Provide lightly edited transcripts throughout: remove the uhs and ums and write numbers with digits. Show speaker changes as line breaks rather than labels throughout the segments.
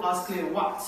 ask you what?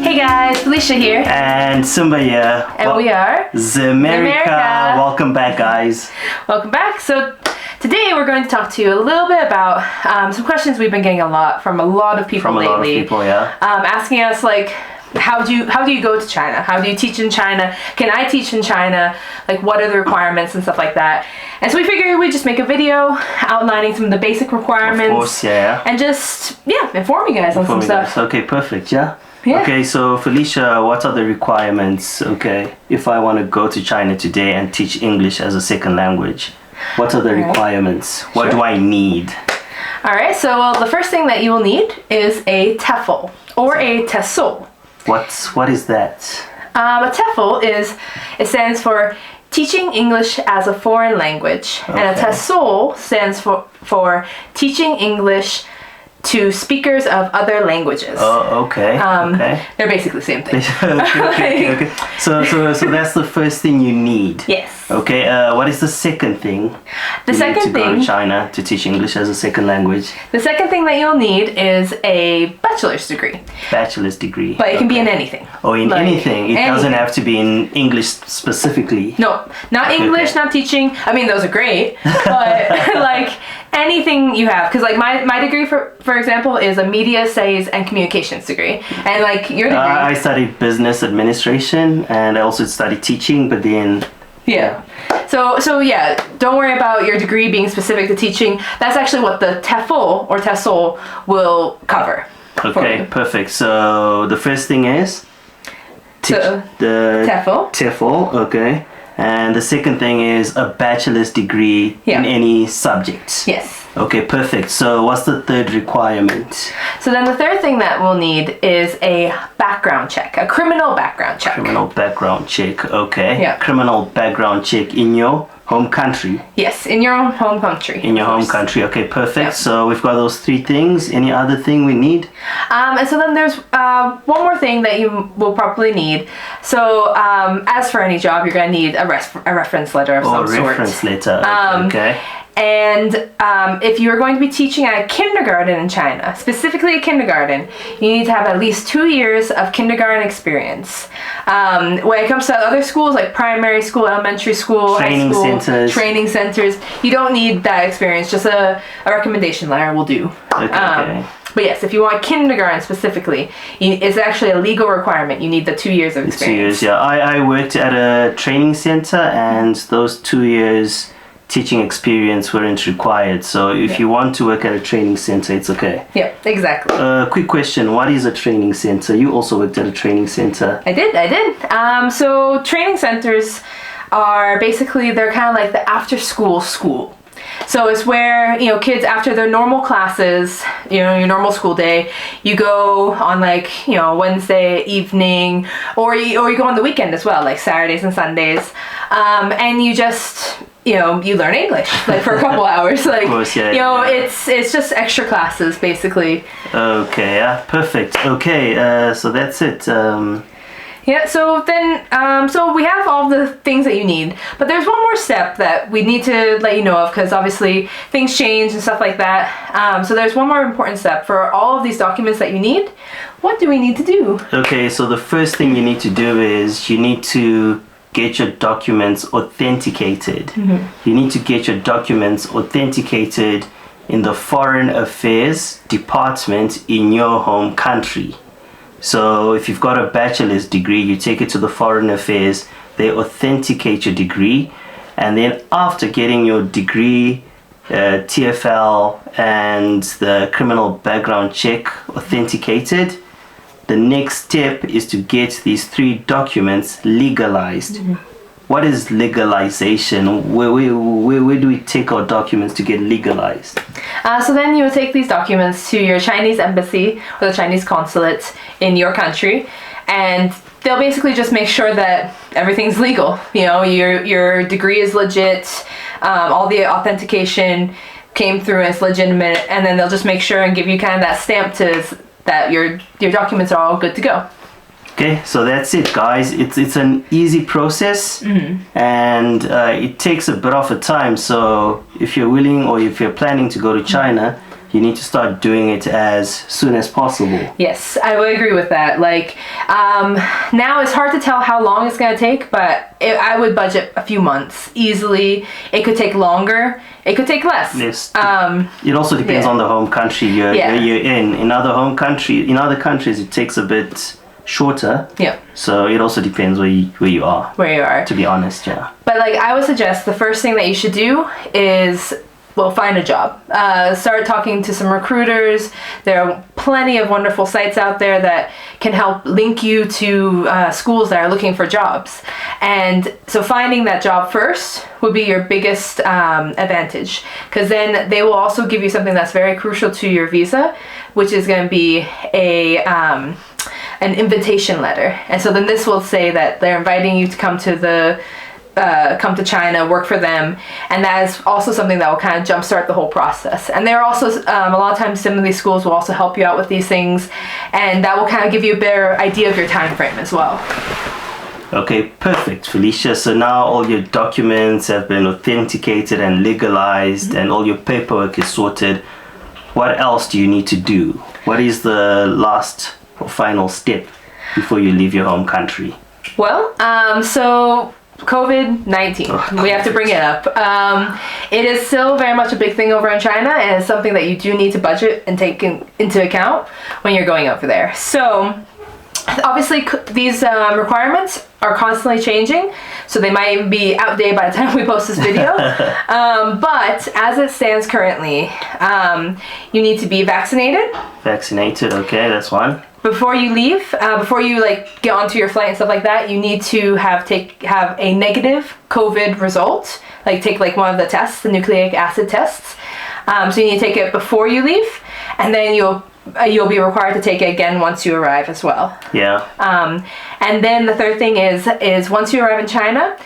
Hey guys, Felicia here.
And Simba here.
And we are
Zimerica. Welcome back, guys.
Welcome back. So today we're going to talk to you a little bit about some questions we've been getting a lot from a lot of people lately.
From a lot of people, yeah.
Asking us like, how do you go to China? How do you teach in China? Can I teach in China? Like, what are the requirements and stuff like that? And so we figured we'd just make a video outlining some of the basic requirements.
Of course, yeah.
And just, inform you guys on some stuff.
Okay, perfect, yeah.
Yeah.
Okay, so Felicia, what are the requirements, okay, if I want to go to China today and teach English as a second language? What are the requirements? What do I need?
All right, so the first thing that you will need is a TEFL or a TESOL.
What is that?
A TEFL it stands for Teaching English as a Foreign Language, and a TESOL stands for Teaching English to speakers of other languages.
Oh, okay.
They're basically the same thing.
okay. So that's the first thing you need.
Yes.
Okay. What is the second thing?
The second thing
to go to China to teach English as a second language.
The second thing that you'll need is a bachelor's degree.
Bachelor's degree.
But it can be in anything.
Oh, in anything. It doesn't have to be in English specifically.
No, not English, not teaching. I mean, those are great, but like anything you have, because like my degree for example is a media studies and communications degree, and like your degree.
I studied business administration and I also studied teaching, but then
So yeah, don't worry about your degree being specific to teaching. That's actually what the TEFL or TESOL will cover.
Okay, perfect. So the first thing is
the
TEFL, okay. And the second thing is a bachelor's degree in any subject.
Yes.
Okay, perfect. So what's the third requirement?
So then the third thing that we'll need is a background check, a criminal background check.
Criminal background check, okay.
Yeah.
Criminal background check in your home country.
Yes, in your own home country.
In your home country, okay, perfect.
Yeah.
So we've got those three things. Any other thing we need?
And so then there's one more thing that you will probably need. So as for any job, you're going to need a reference letter of some sort.
Oh, reference letter, okay.
And if you're going to be teaching at a kindergarten in China, specifically a kindergarten, you need to have at least 2 years of kindergarten experience. When it comes to other schools like primary school, elementary school, high school, training centers, you don't need that experience. Just a recommendation letter will do.
Okay.
But yes, if you want kindergarten specifically, it's actually a legal requirement. You need the 2 years of experience.
2 years, yeah. I worked at a training center, and those 2 years teaching experience weren't required. So if you want to work at a training center, it's okay.
Yeah, exactly.
Quick question, what is a training center? You also worked at a training center.
I did. So training centers are basically, they're kind of like the after school. So it's where, kids after their normal classes, your normal school day, you go on like, Wednesday evening, or you go on the weekend as well, like Saturdays and Sundays. And you just, you learn English like for a couple hours. Like, of course, it's just extra classes basically.
Okay, yeah, perfect. Okay, so that's it.
Yeah, so then, so we have all the things that you need, but there's one more step that we need to let you know of, because obviously things change and stuff like that. So there's one more important step for all of these documents that you need. What do we need to do? Okay,
so the first thing you need to do is you need to get your documents authenticated. Mm-hmm. You need to get your documents authenticated in the Foreign Affairs Department in your home country. So if you've got a bachelor's degree, you take it to the Foreign Affairs, they authenticate your degree, and then after getting your degree, TEFL and the criminal background check authenticated, the next step is to get these 3 documents legalized. Mm-hmm. What is legalization? Where do we take our documents to get legalized?
So then you would take these documents to your Chinese embassy or the Chinese consulate in your country, and they'll basically just make sure that everything's legal. Your degree is legit, all the authentication came through and it's legitimate, and then they'll just make sure and give you kind of that stamp that your documents are all good to go.
Okay, so that's it, guys. It's an easy process, and it takes a bit of a time. So if you're willing or if you're planning to go to China, you need to start doing it as soon as possible.
Yes, I would agree with that. Like, now it's hard to tell how long it's going to take, but I would budget a few months easily. It could take longer. It could take less.
Yes. It also depends on the home country you're in. In other countries, it takes a bit shorter.
Yeah.
So it also depends where you are.
Where you are.
To be honest, yeah.
But like, I would suggest the first thing that you should do is, well, find a job. Start talking to some recruiters. There are plenty of wonderful sites out there that can help link you to schools that are looking for jobs. And so finding that job first would be your biggest advantage, because then they will also give you something that's very crucial to your visa, which is going to be an invitation letter. And so then this will say that they're inviting you to come to China, work for them, and that is also something that will kind of jumpstart the whole process. And there are also a lot of times some of these schools will also help you out with these things, and that will kind of give you a better idea of your time frame as well.
Okay, perfect, Felicia. So now all your documents have been authenticated and legalized, and all your paperwork is sorted. What else do you need to do? What is the last or final step before you leave your home country?
Well, so COVID-19, we have to bring it up. It is still very much a big thing over in China, and it's something that you do need to budget and take into account when you're going over there. So obviously these requirements are constantly changing, so they might even be outdated by the time we post this video. But as it stands currently, you need to be vaccinated.
Vaccinated, okay, that's one.
Before you leave, before you like get onto your flight and stuff like that, you need to have a negative COVID result. Like take like one of the tests, the nucleic acid tests. So you need to take it before you leave, and then you'll be required to take it again once you arrive as well.
Yeah.
And then the third thing is once you arrive in China,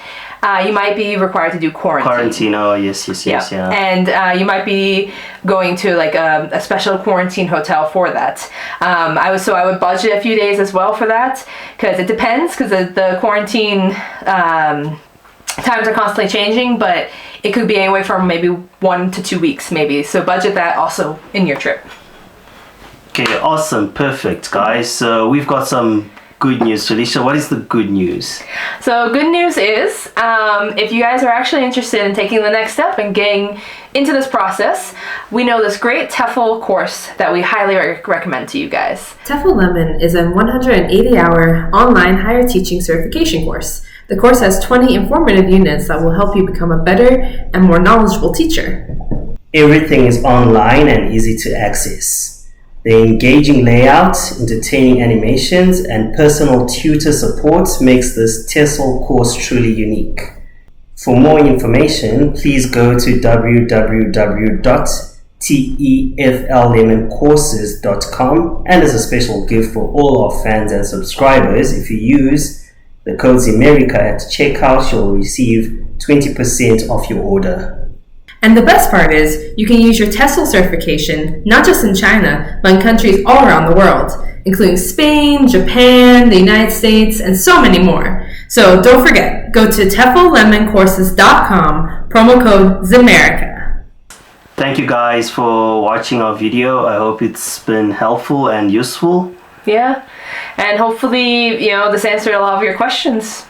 you might be required to do quarantine.
Quarantine, oh yes, yeah.
And you might be going to like a special quarantine hotel for that. I would budget a few days as well for that, because it depends, because the quarantine times are constantly changing, but it could be anywhere from maybe 1 to 2 weeks maybe. So budget that also in your trip.
Okay, awesome, perfect, guys. So we've got some good news. Felicia, what is the good news?
So good news is, if you guys are actually interested in taking the next step and getting into this process, we know this great TEFL course that we highly recommend to you guys.
TEFL Lemon is a 180-hour online higher teaching certification course. The course has 20 informative units that will help you become a better and more knowledgeable teacher.
Everything is online and easy to access. The engaging layout, entertaining animations, and personal tutor support makes this TESOL course truly unique. For more information, please go to www.tefllemoncourses.com, and as a special gift for all our fans and subscribers, if you use the code Zimerica at checkout, you'll receive 20% off your order.
And the best part is, you can use your TESOL certification not just in China, but in countries all around the world, including Spain, Japan, the United States, and so many more. So don't forget, go to TEFLLemoncourses.com, promo code Zimerica.
Thank you guys for watching our video. I hope it's been helpful and useful.
Yeah, and hopefully, this answered a lot of your questions.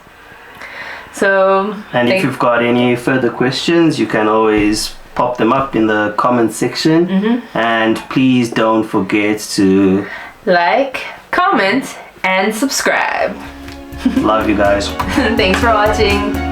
So,
and if you've got any further questions, you can always pop them up in the comment section. And please don't forget to
like, comment, and subscribe.
Love you guys.
Thanks for watching.